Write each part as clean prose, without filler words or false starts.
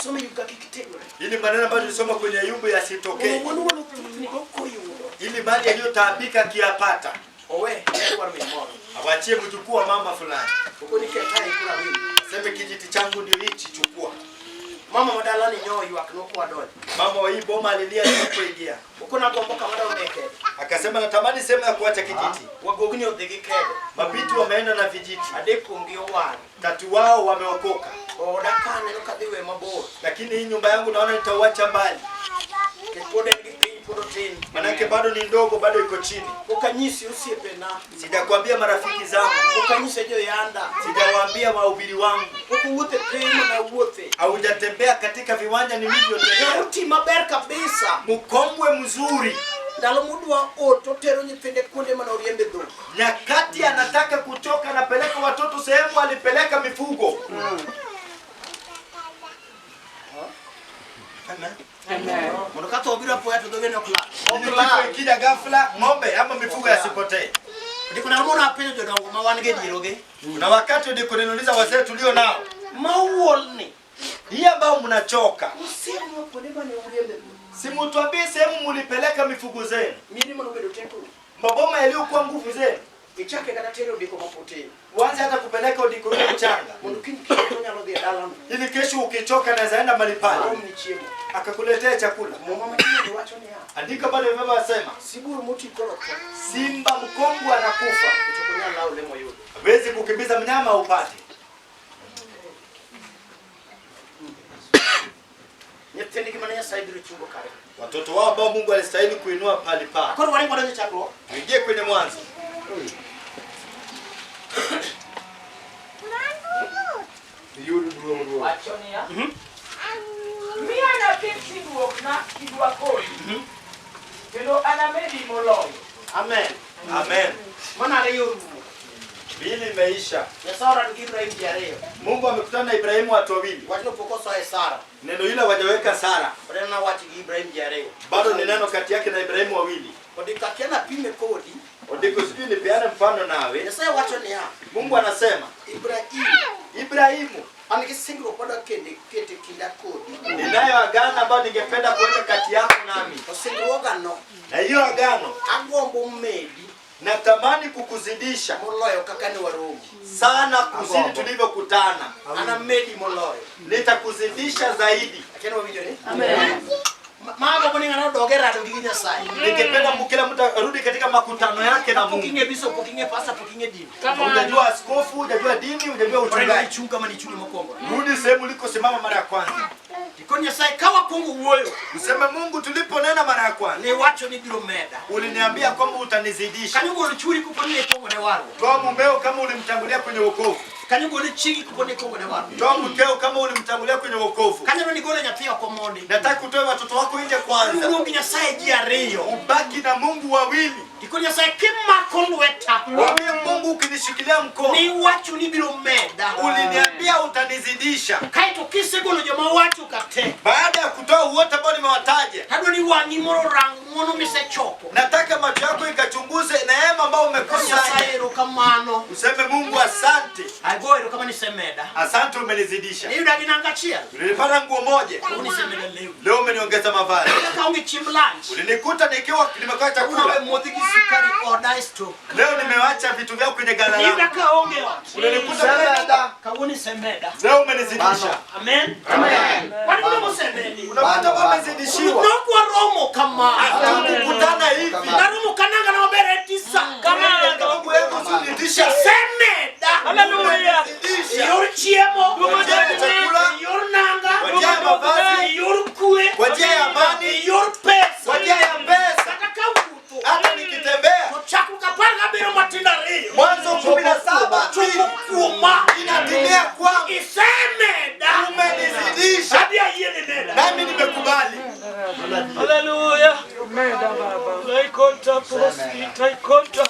Soma yuka kikitegore. Ili maneno ambayo tulisoma kwenye Ayubu yasitokee. Ili mali aliyotaabika akiyapata. Owe, kwa mmoja. Awachie mjukuu wa mama fulani. Uko niketai kula wewe. Sema kijiti changu ndio hichi, chukua. Mama madalani nyoyo yuakno kwa doni. Mama wa hii boma alilia alipoingia. Uko na gomboka mada umeke. Akasema natamani sema ya kuacha kijiti. Wagogini odhigikede. Mabiti wameenda na vijiti. Adepo ngio wana. Tatu wao wameokoka. Odakane nokadhiwe maboro. Lakini hii nyumba yangu naona nitauacha mbali. Kipode ngipinyi podotini. Manake bado ni ndogo, bado iko chini. Ukanyisi usipena. Sijakwambia marafiki zangu. Ukanyise jo yanda. Sijawaambia wahubiri wangu. Ukuute pema na uote. Haujatembea katika viwanja nilivyotembea. Uti maber kabisa. Mkongwe mzuri. Ndalo mudwa oto tero nyithinde kunde mana oriembe dho. Nyakati anataka kutoka na peleka watoto sehemu alipeleka mifugo. Amen. Amen. Mwanakato obira po yato dogene okla. Okla ikija ghafla ng'ombe ama mifugo yasipotee. Ndiko na mbona apenya jodongo mawange diroge. Na wakati ndiko ninuliza wazee tulio nao. Mauolni. Hii ambao mnachoka. Usimu hapo ndema ni oriembe. Simutuambie sehemu mlipeleka mifugo zenu. Mimi mwana bedo tetu. Maboma yaliokuwa nguvu zenu. Kichake kana tero ndiko mapoteni. Uanze hata kupeleka ndiko mchanga. Mundu kinitonya lo dia dalam. Ili kesho ukichoka na zaenda mahali pale. Akakuletea chakula. Mama mwenyewe wacho ni hapa. Andika pale baba asema. Siburu muti koroko. Simba mkongwe anakufa. Kutokonya lao lemo yote. Hawezi kukimbiza mnyama upate. Nyeteni kimanya saidiri chungo kare. Watoto wao ambao Mungu alistahili kuinua pale pa. Akoro wale ngwana chakro. Ingie kwenye mwanzo. Yuru duo. Achonia. Mia na pepsi duok na kidwa kodi. Kendo anamedi moloyo. Amen. Amen. Mana le yoru. Bili imeisha. Yesara Ibrahim jareo. Mungu amekutana na Ibrahimu watu wawili. Watu pokosa Sara. Neno hilo wajaweka Sara. Wale watu Ibrahim jareo. Bado ni neno kati yake na Ibrahimu wawili. Odikakiana pime kodi. Ndiko sijui nipeane mfano nawe. Yesaya wacho ni hapa. Mungu anasema Ibrahimu anikisingiro pada kende kete kinda kodi. Ninayo agano ambayo ningependa kuweka kati yako nami. Osingiro agano. Na hiyo agano Agombo mmedi. Natamani kukuzidisha Moloyo kakani warogi. sana kuzidi tulivyokutana. Ana medi moloyo. Nitakuzidisha zaidi. Akena wabijoni? Amen. Maago boninga na dogera doginya sai. Ningependa kila mtu arudi katika makutano yake na Mungu. Pokinge biso, pokinge pasta, pokinge dini. Unajua askofu, unajua dini, unajua uchungaji. Chunga kama ni chunga makongo. Rudi sehemu ulikosimama mara ya kwanza. Dikonya sai kawa kongo uoyo. Useme Mungu tuliponena mara ya kwanza. Ni wacho ni bilo meda. Uliniambia kwamba utanizidisha. Kanyugo ulichuri kupone kongo ne waro. Toa mumeo kama ulimtangulia kwenye wokovu. Kanyugo ulichigi kupone kongo ne waro. Toa mkeo kama ulimtangulia kwenye wokovu. Kanyugo ni gole nyatia kwa monde. Nataka kutoa watoto wako nje kwanza. Mungu nyasaye jiareyo. Ubaki na Mungu wawili. Dikonya sai kima konweta. Mwambie Mungu ukinishikilia mkono. Ni wacho ni bilo meda. Uliniambia utanizidisha. Kaito kisegolo jamaa wacho kate. Baada ya kutoa wote ambao nimewataja. Hado ni wangi moro rangono mise choko. Nataka macho yako ikachunguze neema ambayo umekusanya. Saero kamano. Useme Mungu asante. Aigoero kama ni semeda. Asante umenizidisha. Ni udagina ngachia. Nilipata nguo moja. Uni semeda leo. Leo umeniongeza mavazi. Kaungi chim lunch. Ulinikuta nikiwa nimekaa chakula. Unawe modhiki sukari order store. Leo nimewacha vitu vyako kwenye gala Ni langu. udaka onge wa. Ulinikuta semeda. Kauni semeda. Leo umenizidisha. Amen. Amen. Wani kuna semedi. Unakuta kwamba umezidishiwa. Unakuwa romo kama. Hatukukutana hivi. Na romo kananga na obere tisa. Kama Mungu yako usinidisha. Semeda. Hallelujah. Yor chiemo. Kwa njia ya chakula. Yor nanga. Kwa njia ya mavazi. Yor kue. Kwa njia ya amani. Yor pesa. Kwa njia ya pesa. Kataka uto. Hata nikitembea. Chaku kapanga biro matinda rio. Mwanzo 17 Chukuma. inatimia kwangu. Isemeda. Umenizidisha. Hadi yeye nenda. Nami nimekubali. Hallelujah. Taikota posti, taikota.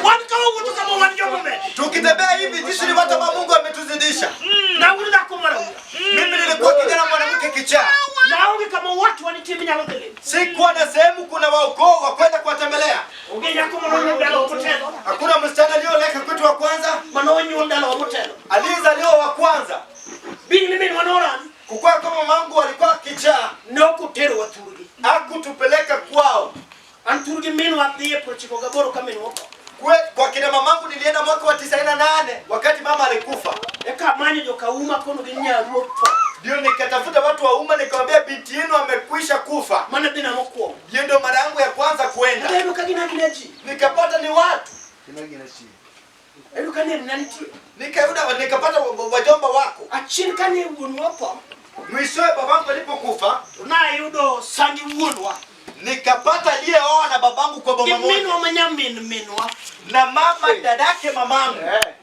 Watu wote kama wanjomo me. Tukitembea hivi jinsi ni watu ambao Mungu ametuzidisha. Na ulida kumara. Mimi nilikuwa kijana mwanamke kichaa. Na unge kama watu wanitimia ngotele. Sikuwa na sehemu kuna waukoo wa kwenda kuwatembelea. Unge yako mwana ndalo wa motelo. Hakuna msichana aliyoleka kwetu wa kwanza. Mwana wenyu ndalo wa motelo. Alizaliwa wa kwanza. Bini mimi wanaona. Kukua kama mamangu alikuwa kichaa. Noko tero waturgi. Hakutupeleka kwao. Anturgi meno athie prochiko gaboro kama ni wako. Kwa kina mamangu nilienda mwaka wa 98 wakati mama alikufa. Eka manyo joka uma kono ginya roto. Ndio nikatafuta watu wa umma nikamwambia binti yenu amekwisha kufa. Maana bina moko. Hiyo ndio mara yangu ya kwanza kwenda. Ndio kagina ginaji. Nikapata ni watu. Kinagina chi. Elu kane nanti. Nikapata wajomba wako. Achin kane wonu hapo. Mwishowe babangu alipokufa, Na yudo sangi wonwa. nikapata aliyeoa na babangu kwa baba moja. Mino manyamin minwa. Na mama dadake mamangu.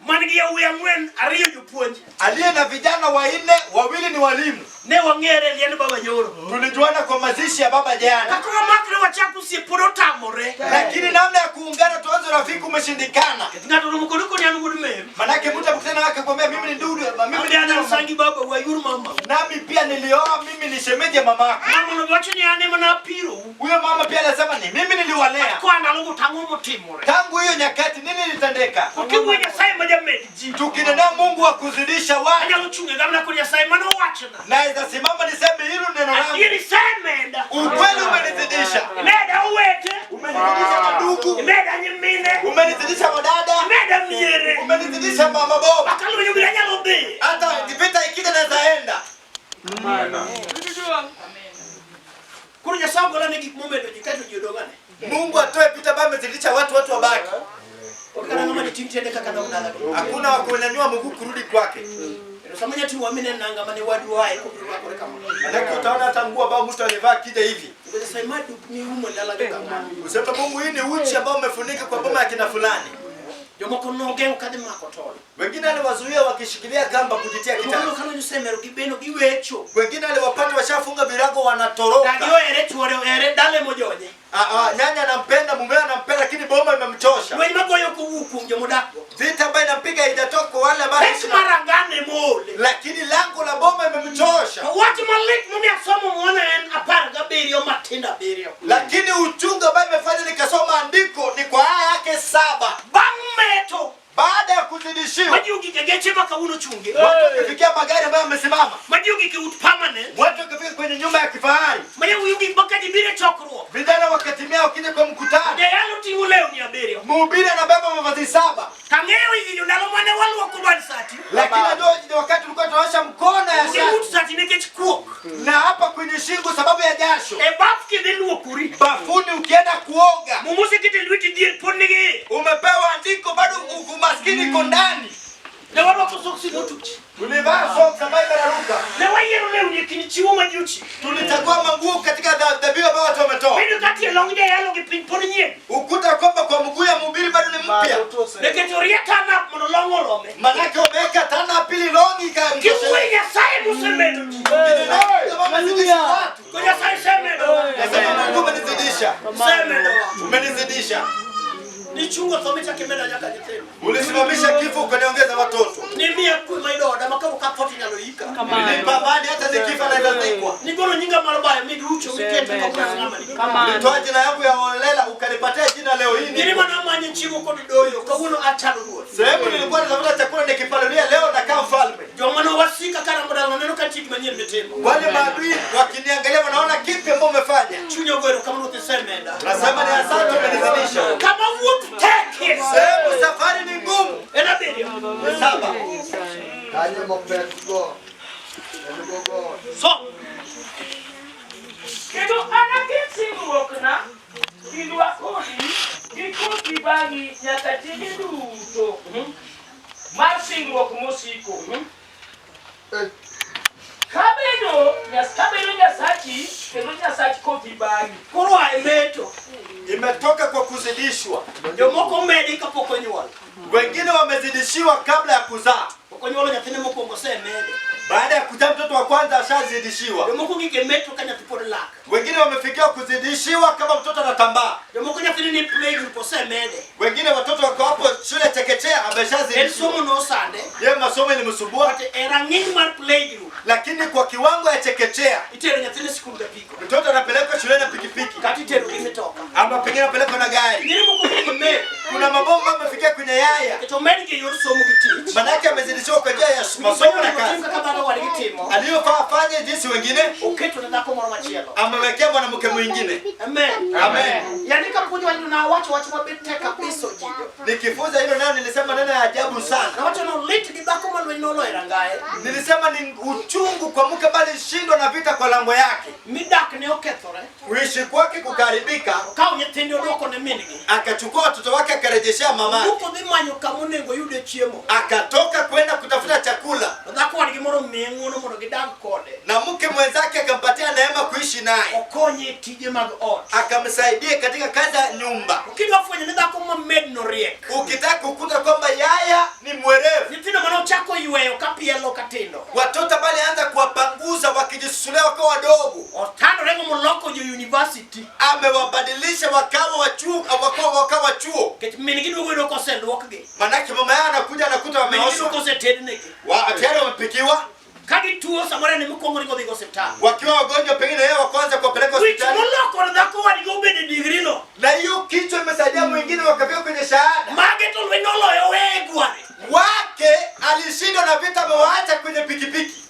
Mangi ya uyamwen ariyo jupuonji. Aliye na vijana 4, 2 ni walimu. Ne wangere liani baba nyoro. Tulijuana kwa mazishi ya baba jana. Kakuma makre wachaku si porotamore. Lakini namna ya kuungana tuanze rafiki umeshindikana. Ngato rumukuluko ni anugudu me. Manake mtu akutana wake kwambia mimi ni ndugu, mimi Mimi ana sangi baba wa yuru mama. nami pia nilioa, mimi ni shemeji ya mamako. Mama no bacho ni ane mana piro. Huyo mama pia anasema ni mimi niliwalea. Kwa analungu tangu mutimore. Tangu hiyo nyakati nini litendeka? Ukimwe Nyasaye moja mediji. Tukinena Mungu wa kuzidisha watu. Anya luchunge gamna kwa Nyasaye mana wachana. Naweza simama niseme hilo neno langu. Akiri semenda. Ukweli umenizidisha. Meda uwete. Umenizidisha madugu. Meda nyimine. Umenizidisha madada. Meda miere. Umenizidisha mama boba. Akalu nyubira nyalo be. Hata kipita ikija naweza enda. Kuru Nyasaye gola ni gikmumedo jikatu jodogane. Mungu atoe pita baba amezidisha watu wabaki. Wakana ngama ni timtende kaka na unala. Hakuna wa kunyanyua mguu kurudi kwake. Samanya tu wamine nanga mane wadu wae kubirwa kore kama. Manake utaona hata nguo ambao mtu alivaa kija hivi. Ngoja sasa madu ni humo ndala kama. Useme Mungu hii ni uchi ambao umefunika kwa boma ya kina fulani. Jomo kono gen kadima kotola. Wengine aliwazuia wakishikilia kamba kujitia Ngoja kitani. kana yusemero gibeno giwecho. Wengine aliwapata washafunga virago wanatoroka. Ndio ere tuore ere dale mojoje. Nyanya anampenda, mume anampenda lakini boma imemchosha. Wewe magoyo kuhuku nje mudako. Vita ambayo inapiga haijatoka wale ambao Pesi marangane mole. lakini lango la boma imemchosha. Watu malik mimi asomo muone aparga berio matinda berio. Lakini uchungu ambao imefanya nikasoma andiko ni kwa aya yake 7. Bangmeto. Baada ya kuzidishiwa. Majugi kegeche maka uno chunge. Watu wakifikia magari ambayo yamesimama. Majugi ke ut permanent. Watu wakifika kwenye nyumba ya kifahari. Majugi baka dibire chokro. Vijana wakatimia wakija kwa mkutano. De yalo tingu leo ni aberio. Mhubiri anabeba mavazi 7. Kangeo hivi ndalo mwane walu wakubali sati. Lakini ndio wakati tulikuwa tunawasha mkono ya Ni shati. mtu sati neke chikuok. Na hapa kwenye shingo sababu ya jasho. E bafki delu okuri. Bafuni ukienda kuoga. Mumusi kite lwiti die ponige. Umepewa andiko bado umaskini iko ndani. Na walo kusoksi mutuchi. Tulivaa socks ambayo inaruka. Na wayero leo ni kinichiwo majuchi. Tulichagua manguo katika dhabihu ambayo watu wametoa. Mimi kati ya long day yalo kipinponi nye. Ukuta kwamba kwa mguu ya mhubiri bado ni mpya. Neketoria kana monolongo rome. Manake umeweka tana pili longi Kiwe ya sai musemedo. Haleluya. Kwa sai semedo. Nasema Mungu umenizidisha. Semedo. Umenizidisha. Ni chungo thomita kimeda nyaka jitema. Ulisimamisha kifo ukaniongeza watoto. Ni mia kumaido da makao kapoti nyaloika. Nilipa badi hata nikifa na itazikwa. Ni gono nyinga marabaya miducho wikete kwa kuna ngama ni. Ulitoa jina yangu ya Olela ukanipatia jina leo hii. Nilima na manye chimu kwa doyo kabuno atalo ruo. Sehemu nilikuwa natafuta chakula nikipalulia leo na kama mfalme. Jomano wasika kana mudalo neno kachiki manye mtema. Wale maadui wakiniangalia wanaona kipi ambao umefanya. Chunyo gwero kama notesemenda. Nasema ni asante umenizidisha. Kama take Sehemu safari ni ngumu. ena berio. 7. Kanya mopetgo. Go. So, kendo anaketi mwokna, kidwa kodi, kikuti bangi nyaka tije duto. Mar singruok mosiko. Kabedo nyasachi, kendo nyasachi koti bangi. Kurwa emeto. Imetoka kwa kuzidishwa. Jomoko medi kapoko nyuol. Wengine wamezidishiwa kabla ya kuzaa. Poko nyuol nyathine mokwongo semede. Baada ya kuzaa mtoto wa kwanza ashazidishiwa. Jomoko ngike meto ka nyathi pod lak. Wengine wamefikia kuzidishiwa kama mtoto anatambaa. Jomoko nyathine ni play group semede. Wengine watoto wako hapo shule chekechea En ameshazidishiwa. somo no sande. Yeye masomo ilimsumbua But era ng'eny mar play group. lakini kwa kiwango ya chekechea Itero nyathine sikul ga piko. mtoto anapelekwa shule na pikipiki Kati itero gi mitoka. ama pengine anapelekwa na gari. Ngire moko ngike me. Kuna mabomu yamefikia kwenye yaya. Kitomengi yurusomu kitich. Manake amezidishiwa kwa njia ya masomo na kazi. Aliyofaa afanye jinsi wengine. Uketu na dako mwana machielo. Amewekea mwanamke mwingine. Amen. Amen. Yani kapunyi wani na watu mabete kabisa jijo. Nikifunza hilo nao nilisema neno ya ajabu sana. Na watu na liti kidako mwana wenolo irangaye. Nilisema ni uchungu kwa mke bali shindwa na vita kwa lango yake. Midak ni okethore. Kuishi kwake kukaribika. Kao nyetendi odoko ne minigi. Akachukua watoto wake akarejeshea mama. Uko dhimanyo kamunengo yude chiemo. Akatoka kwenda kutafuta chakula. Dhako wani gimoro mengono mono gidag kode. Na mke mwenzake akampatia neema kuishi naye. Okonye tije mag ot. Akamsaidia katika kazi ya nyumba. Ukidwa fwenye ni dhako mamed no riek. Ukitaka kukuta kwamba yaya ni mwerevu. Nitino mano chako yuweyo kapielo katino. Watoto bali anza kuwapanguza wakijisusulia wakawa wadogo. Otano rengo moloko jo university. Amewabadilisha wakawa wakawa chuo. Keti minigidu wewe ko send wokge. Manake mama yao anakuja anakuta wameoshwa. Ko se tednegi. Tayari wamepikiwa. Kadi tuo samara ni mkongo ngo bigo septa. Wakiwa wagonjwa pengine yeye wa kwanza kupeleka hospitali. Moloko ndako wani go bede degree no. Na hiyo kichwa imesaidia mwingine wakafika kwenye shahada. Mageto wenolo yo wegware. Wake alishindwa na vita amewaacha kwenye pikipiki.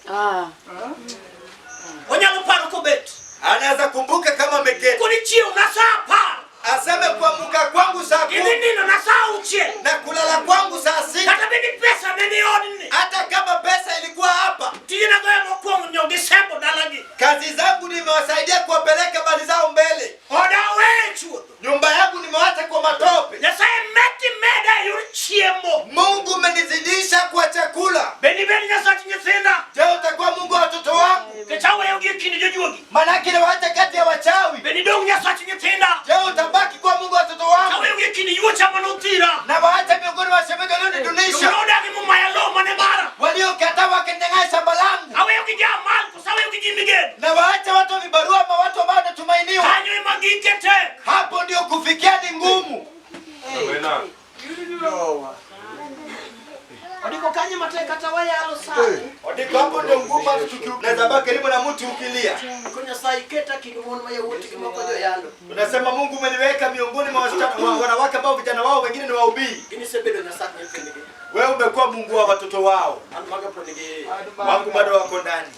Onyalo paro ko bet. Anaweza kumbuka kama ameketi. Kuni chio na saa pa. Aseme kuamka kwangu saa 10. Ili nino na saa uche. Na kulala kwangu saa 6. Kata bidi pesa nini odini. Hata kama pesa ilikuwa hapa. Tijina goya mokwangu nyoge sembo dalagi. Kazi zangu nimewasaidia kuwapeleka bali zao mbele. Oda wechu. Nyumba yangu nimewacha kwa matope. Nyasaye meti meda yurichiemo. Mungu amenizidisha kwa chakula. Beni nyasaye nyesenda. Je, utakuwa Mungu wa watoto wangu? Kechawe yogi kini jojuogi. Manake ni waacha kati ya wachawi. Beni dong nyasaye nyesenda. Je, utabaki kwa Mungu wa watoto wangu? Chawe yogi kini yucha manutira. Na waacha miongoni wa shemega leo dunisha. Unoda ni mumaya lo manemara. Waliokataa wakendenga shamba langu. Awe yogi jamal kusawe yogi jimigeni. Na waacha watu vibarua ama watu ambao wanatumainiwa. Kanyo imagikete. Hapo ndio kufikia ni ngumu. Amena. Odiko kanye mateka tawaya alo sana. Odiko hapo ndio ngumu hata tukiunaweza baki karibu na mtu ukilia. Kunya saiketa kidumono maya wote kimoko jo yalo. Unasema Mungu umeniweka miongoni mwa wasichana wanawake ambao vijana wao wengine ni wahubiri. Kini sebedo nyasaye nyependege. Wewe umekuwa Mungu wa watoto wao. Anmaga pronige. Wangu bado wako ndani.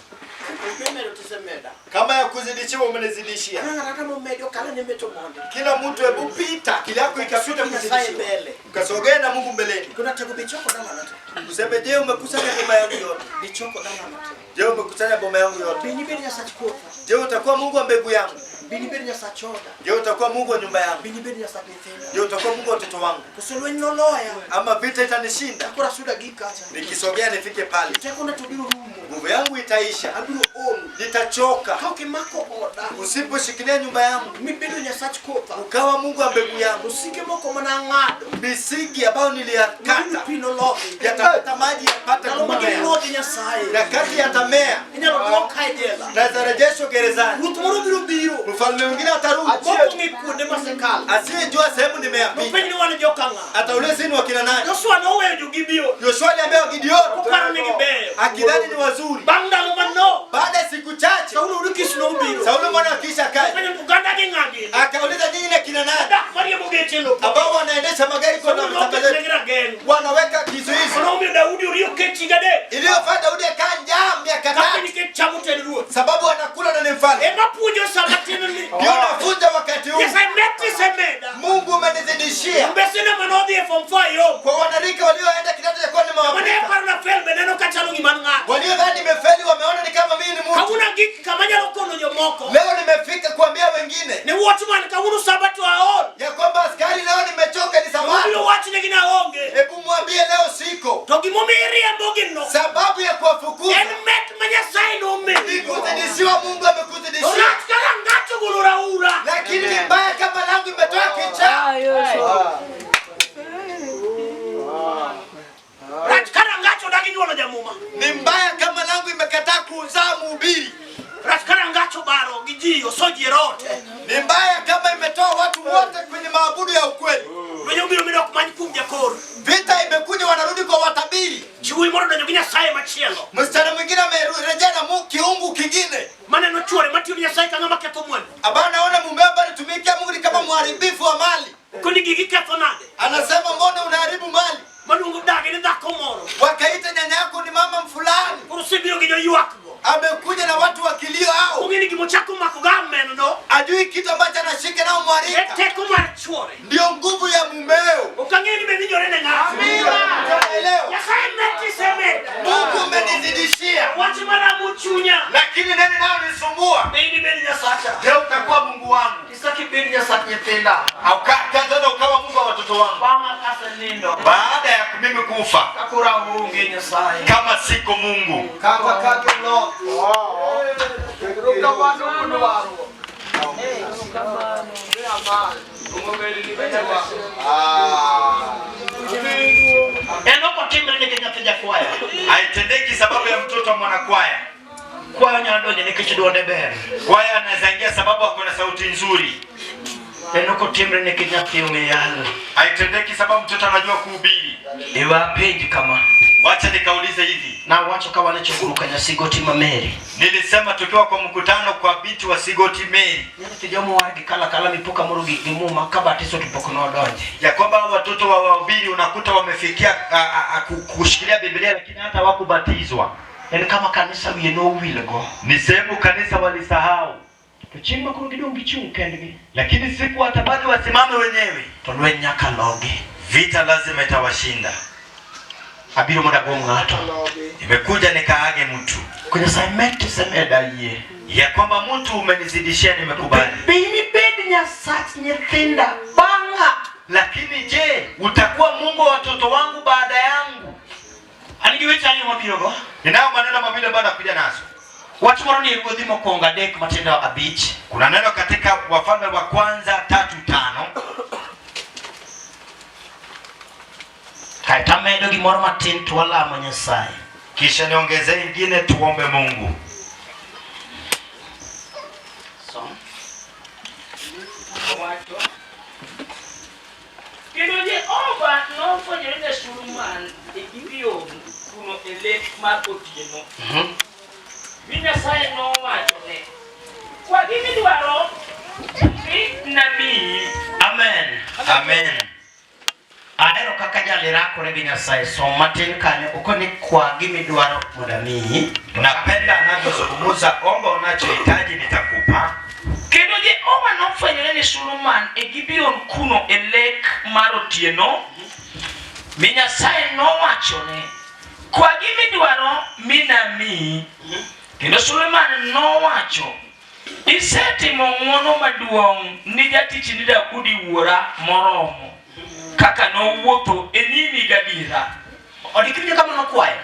Umemero tusemeda. Kama ya kuzidishiwa umenizidishia. Rata mo medio kala nimeto monde. Kila mtu hebu pita, kile yako ikapita kuzidishiwa. Ukasogea na Mungu mbeleni. Kuna tagu bichoko dama nate. Useme je, umekusanya boma yangu yote? Bichoko dama nate. Je, umekusanya boma yangu yote? Bini nyasaye kota. Je, utakuwa Mungu wa mbegu yangu? Bini nyasaye choda. Je, utakuwa Mungu wa nyumba yangu? Bini nyasaye nitenda. Je, utakuwa Mungu wa watoto wangu? Kusolwe noloya. Ama vita itanishinda? Kura suda gikacha. Nikisogea nifike pale. Tekona tubiru rumo. Nguvu yangu itaisha. Abiru olu. Nitachoka. Kauke mako oda. Usiposhikilia nyumba yangu. Mibedo nyasaye kota. Ukawa Mungu wa mbegu yangu. Usike moko manangado. Misingi ambayo niliyakata Pino logi. yatapata maji yapata kumea. Logi nyasaye. Na kati yatamea. Inyalo doka idela. Na zarejeshwa gerezani. Rutumuru biru. Mfalme mwingine atarudi. Boko ngikunde masekala. Asiyejua sehemu nimeyapita. Mpeni wana jokanga. Atauliza ni wakina nani? Joshua no we jugibio. Yoshua aliambia Gideon. Kuparo ni gibe. Akidhani ni wazuri. Banda lumano. Baada ya siku chache Saulo urikisi no biro. Saulo mwana akisha kaja. Kwenye Uganda ngingagi. Akauliza nyinyi ni kina nani? Da Maria Mugechelo. Ambao wanaendesha magari kwa Saulo mtangazeni. ngira gen. Wanaweka kizuizi. Saulo Daudi urio kechingade. Iliyofanya Daudi akaa njaa miaka Kapeni 3 ke chamute ruo. sababu anakula na ni mfalme. Ema pujo sabatini ni. Ndio nafunza wakati huu. Yes I met semeda. Mungu umenizidishia. Mbesena manodhi from 4 yo. Kwa wanarika walioenda kidato cha kwanza Mane mawapita. para na felbe neno kachalo ngimanga. Waliodhani nimefeli wameona ni kama mimi ni mtu. Hakuna giki kamanya lokono nyomoko. Leo nimefika kuambia wengine Ni watchman kawunu sabato aon. ya kwamba askari leo nimechoka ni Ndio sababu. watu nyingine aonge. Hebu mwambie leo siko. Togi mumiri ambogino. Sababu ya kuwafukuza En met manya saino me. ni kuzidishiwa. Mungu amekuzidishia. Orat kala ngacho gulura ura. Lakini ni mbaya kama langu imetoa kichaa. Rat kala ngacho dagi nyona jamuma. Ni mbaya kama langu imekataa kuzaa mhubiri. Rat kala ngacho baro gijio soji rote. Ni mbaya kama imetoa watu wote kwenye maabudu ya ukweli. Wenye ubiro mira kumanyi kumja koro. Vita imekuja wanarudi kwa watabiri. Chui moro na nyoginya saye machielo. Msichana mwingine amerejea na kiungu kingine. Maneno chuore matio ya saye kanga maketo mwana. Abana naona mume wake alitumia Mungu kama mharibifu wa mali. Kuni gigi keto nade. Anasema kukubalika. Eteko marchore. Ndio nguvu ya mumeo. Ukangeni bevinyorene ng'afu. Amina. Tunaelewa. Yasaye meti semeta. Mungu umenizidishia. Wachimana muchunya. Lakini nani nao nisumbua? Beini beni nyasata. Leo utakuwa Mungu wangu. Isaki beni nyasata nyependa. Au kaanza ukawa Mungu wa watoto wangu. Banga kasa nindo. Baada ya mimi kufa. Kakura unge nyasaye. Kama siko Mungu. Kaka kagelo. Ruka wano kunwaro. Enoko timbre ni kenyateja kwaya. Haitendeki sababu ya mtoto wa mwanakwaya. Kwaya nyadonye ni kichidonde bere. Kwaya anaweza ingia sababu ako na sauti nzuri. Enoko timbre ni kenyati umeyalo. Haitendeki sababu mtoto anajua kuhubiri. Ewa peji kama. Wacha nikaulize hivi. Na wacho kawane chukuluka nya Sigoti Mary. Nilisema tukiwa kwa mkutano kwa binti wa Sigoti Mary. Nyati tijomo wargi kala mipuka murugi gimuma kabatiso tupokono donje. Ya kwamba watoto wa wahubiri unakuta wamefikia kushikilia Biblia lakini hata hawakubatizwa. Eni kama kanisa wiye no wilego. Ni sehemu kanisa walisahau. Tuchimba kurugidongi bichungu kendegi. Lakini siku watabaki wasimame wenyewe. Tolwe nyaka loge. Vita lazima itawashinda. Abiro moda gongato. Nimekuja nikaage mtu. Kwenye saimenti semeda ye. Ya kwamba mtu umenizidishia nimekubali. Bini bedi nya sats nyethinda. Banga. Lakini je, utakuwa Mungu wa watoto wangu baada yangu? Anigiwita ayo mabirogo. Ninao maneno mawili ambayo nakuja nazo. Watu moro ni ruodhi mokonga dek matenda abich. Kuna neno katika Wafalme wa kwanza 3:5. Kaita medo gimoro matin twalamo Nyasaye. Kisha niongezee ingine tuombe Mungu. Kendo Jehova nofwenyore ne Suleman e Gibeon kuno e lek mar otieno. Mi Nyasaye nowachone, kwa gimi dwaro mi namiyi. Amen. Amen. Ahero kaka jalirakore gi Nyasaye som matin kanyo ukoni kwa gimi dwaro modamiyi. Napenda anavyozungumza, omba unachohitaji nitakupa. Kendo Jehova nofwenyore ne Suleman e Gibeon kuno e lek mar otieno. Mi Nyasaye nowachone, kwa gimi dwaro mi namiyi. Kendo Suleman nowacho, isetimo ng'wono maduong' ni jatichni Daudi wuora moromo, kaka nowuotho e nyimi gadiera. Odikirije kama nokwayo.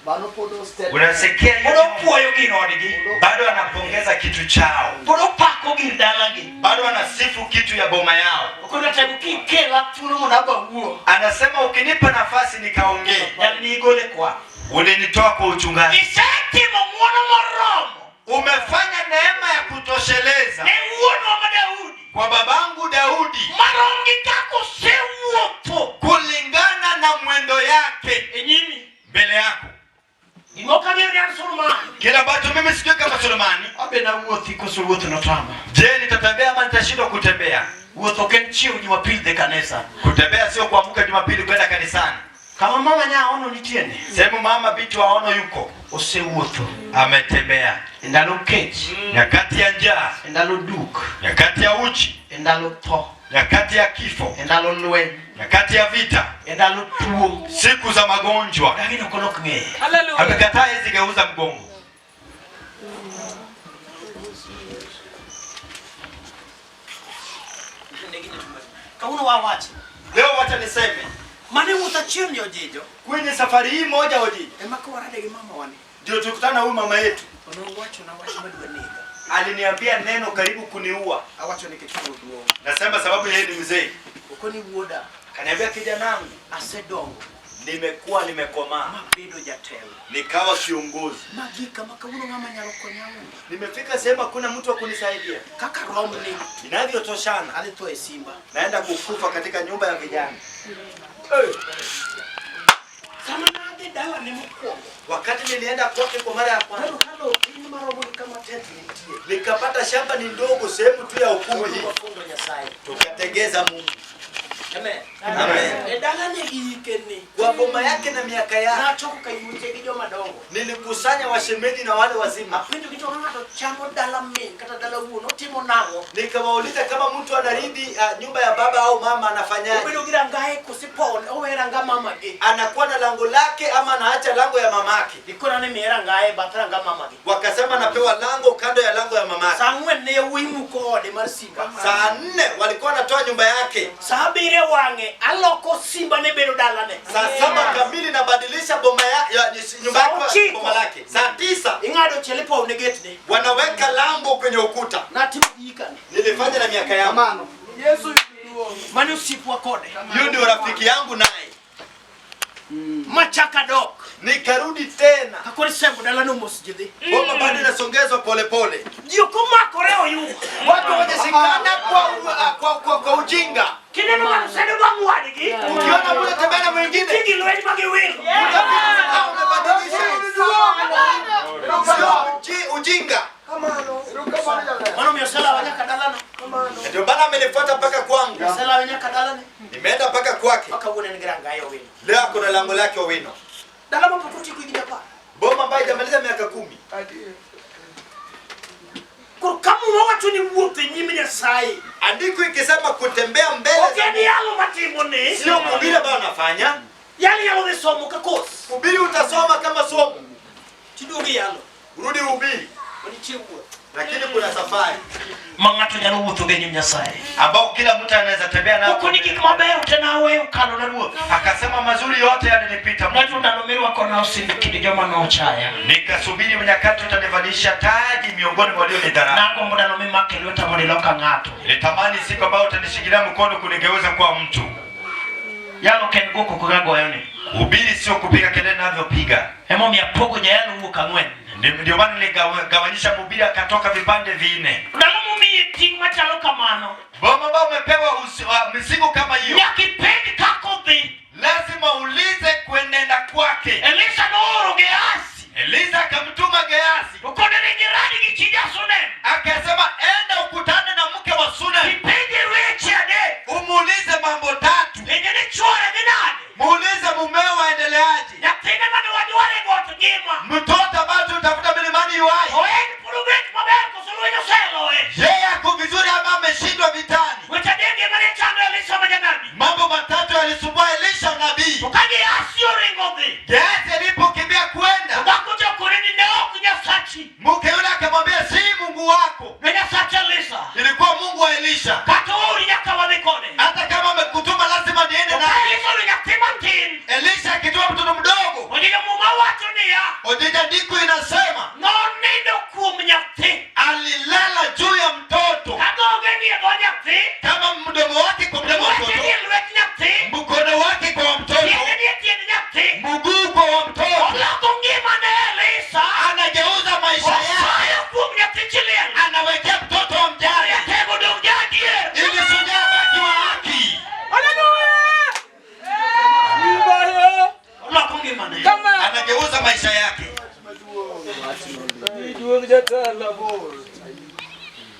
Bano podo step. Unasikia Podo puoyo gin odgi. bado anapongeza kitu chao. Podo pako gir dalagi. Bado anasifu kitu ya boma yao. Ukona tabu kikela tuno munaba wuo. Anasema ukinipa nafasi nikaongee. Yali ni igole kwa. Ulinitoa kwa uchungaji. Isetimo ng'wono moromo. Umefanya neema ya kutosheleza Ne wuono wa Daudi. kwa babangu Daudi Marongi kako sewuotho. kulingana na mwendo yake E nyimi. mbele yako. Imoka ng'eyo ni Suleman. Kila ambacho mimi sijui kama Sulemani. Abe na wuothi koso wuotho no tama. Je, nitatembea ama nitashindwa kutembea? Wuotho ken chieng' Jumapili de kanisa. Kutembea sio kuamka Jumapili kwenda kanisani. Kama mama nyaono nitiene. Sehemu mama binti waono yuko. Osewuotho. Ametembea. Ndalo kech. Nyakati ya njaa. Ndalo duk. Nyakati ya uchi. Ndalo tho. Nyakati ya kifo. Ndalo lweny. Nyakati ya vita. Ndalo tuo. Siku za magonjwa. Lakini ukonok ng'eye. Hallelujah. Amekataa hizi geuza mgongo. Kauno wawachi. Leo wacha niseme. Mane utachieni ojijo. Kwenye safari hii moja Oji. Ema kwa warade gi mama wani. Ndio tukutana huyu mama yetu. Ono wacho na wacho madwa nega. Aliniambia neno karibu kuniua. Awacho ni kitu duo. Nasema sababu yeye ni mzee. Ukoni wuoda. Kaniambia kijanangu, Asedongo. nimekomaa. Mabedo jatelo. Nikawa kiongozi. Magika makauno ng'ama nyalo konyawo. Nimefika sehemu hakuna mtu wa kunisaidia. Kaka romni. Inavyotoshana. Alitoa simba. Naenda kukufa katika nyumba ya vijana. Sama nade dala ni mkwo. Wakati nilienda kwake kwa mara ya kwanza, Halo, hii maromo ni kama tenti nitie. nikapata shamba ni ndogo sehemu tu ya ukumbi. Mafundo Nyasaye. Tukatengeza Mungu. Amen. Amen. Dalane ikeni. Kwa boma yake na miaka yake. Na choko kayunche gijo madongo. Nilikusanya washemeji na wale wazima. Apindu kitu ngato chamo dala men kata dala wuno timo nango. Nikawauliza kama mtu anaridi nyumba ya baba au mama anafanyaje? Ubedo gira ngae kusipon owera nga mama ge. Anakuwa na lango lake ama anaacha lango ya mamake? Ikona ne mera ngae batara nga mama ge. Wakasema anapewa lango kando ya lango ya mamake. Sangwe ne wimu ko de marsiba. Saa 4 walikuwa wanatoa nyumba yake. Saa 2 wange aloko simba ne bedo dala ne. Saa 7 kamili nabadilisha boma ya nyumba yake boma lake. Saa 9 ingado chelepo ne gate ne. Wanaweka lango kwenye ukuta. Na timu yikane. Nilifanya na miaka yangu. Amano. Yesu mani usipu akode. Yule ndio rafiki yangu naye. Machaka dok. Nikarudi tena. Akori sembo dala no mosjidi. Boma bado inasongezwa pole pole. Dio kuma koreo yu. Watu wanashikana kwa ujinga. Kineno manu sendo bangu wadigi. Ukiona mmoja tembea na mwingine. Tigi lweni magi wilo. Unabadilisha. Sio ujinga. Mano miosela wanyaka dalana. Ndio bana amenifuata mpaka kwangu. Miosela wanyaka dalana. Nimeenda mpaka kwake. Maka uone ngranga yo wilo. Leo kuna lango lake Owino. Dalama pukuti kuigida pa. Boma ambayo hajamaliza miaka 10. Kurukamu watu ni wote nyimi ya sai. Andiko ikisema kutembea mbele. Ogeni yalo matimo ne. Sio kuhubiri ambayo anafanya. Yali yalo de somo kakosi. Kuhubiri utasoma kama somo. Chidogi yalo. Urudi uhubiri. Wanichiwa. Lakini kuna safari. Mangato nyalo wuotho ge nyim Nyasaye. Ambao kila mtu anaweza tembea nao. Huko ni gik maber tena wewe ukalo na ruoth. Akasema mazuri yote yalinipita. Mnatu ndalo miri wako na usindikidi joma na ochaya. Nikasubiri nyakati utanivalisha taji miongoni mwa walionidharau. Nango muda no mimi makelota moniloka ngato. Nilitamani siku ambayo utanishikilia mkono kunigeuza kwa mtu. Yalo ken goko kugago yone. Kuhubiri sio kupiga kelele ninavyopiga. Hemo miapogo ja yalo uka ngwen. Ndio maana niligawanyisha mhubiri akatoka vipande 4. Ndalo mumi ting machalo kamano. Boma ambao umepewa mizigo kama hiyo. Yakipendi kako thi. Lazima ulize kuenenda kwake. Elisa no oro Gehazi. Elisa akamtuma Gehazi. Ukone ni jirani kichija Sunem. Akasema enda ukutane na mke wa Sunem. Kipendi rechi ade. Umuulize mambo 3. Enye ni chore ni nani? Muulize mumeo waendeleaje. Yatina manu waduwale goto gima. Mtoto ambaye utafuta milimani yuai. Oeni pulubet mabeko suluino selo we. Yeye ako vizuri ama ameshindwa vitani. Wetadenge mane chando Elisa majanabi. Mambo 3 yalisumbua Elisha nabii. Ukage asio ringothi. Gehazi alipokimbia kwenda. Ukakuja kureni neo kunya sachi. Mke yule akamwambia si Mungu wako. Nenya sachi Elisa. Ilikuwa Mungu wa Elisha. Kato uri nyaka wadekone. Hata kama amekutuma lazima niende naye. Elisa uri nyaktima mtini. Elisha akitoa mtoto mdogo. Odiga muma watu niya. Odiga ndiko inasema. No nindo kumnyakti. Alilala juu ya mtoto. Kadoge ni edo nyakti. Kama mdomo wake kwa mdomo wa mtoto. Weteni elwet nyakti. Mkono wake kwa mtoto. Tieni nyakti. Mguu kwa mtoto. Olako ngima na Elisa. Anageuza maisha yake. Osaya kumnyakti chilien. Anawekea mtoto wa mjane. Yatego dungajie. Ili sujaa baki wa haki. Olako ngima na. Anageuza maisha yake.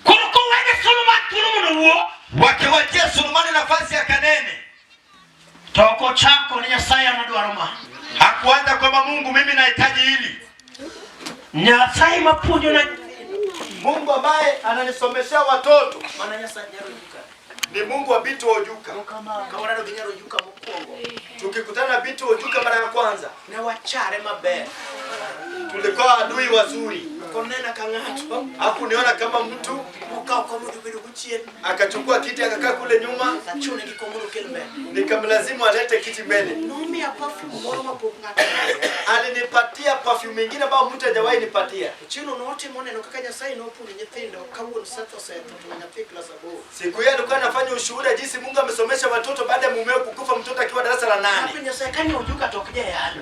Kuruko wene Suleman tulumuno wo. Wakiwachia Sulemani nafasi ya kanene. Toko chako ni Nyasaye anadwaro ma. Hakuanza kwamba Mungu mimi nahitaji hili. Nyasaye mapujo na Mungu ambaye ananisomesha watoto. mana Nyasaye nyaro yuka. Ni Mungu wa Bitu Ojuka. Kawarado ginyaro yuka mokongo. Tukikutana na Bitu Ojuka mara ya kwanza, Na wachare maber. tulikuwa adui wazuri. Konena kangato. Hakuniona kama mtu, Mukao kwa mtu bidu kuchien. akachukua kiti akakaa kule nyuma, Sachune gikomuru kelme. nikamlazimu alete kiti mbele. Nomi ya perfume moro mapongata. Alinipatia perfume nyingine ambayo mtu hajawahi nipatia. Chino note mone no kaka Nyasaye no puni nyithindo kawuon sato seto to nyathi class abo. Siku hiyo alikuwa anafanya ushuhuda jinsi Mungu amesomesha watoto baada ya mumeo kukufa, mtoto akiwa darasa la 8. Hapo Nyasaye kani ujuka tokje yalo.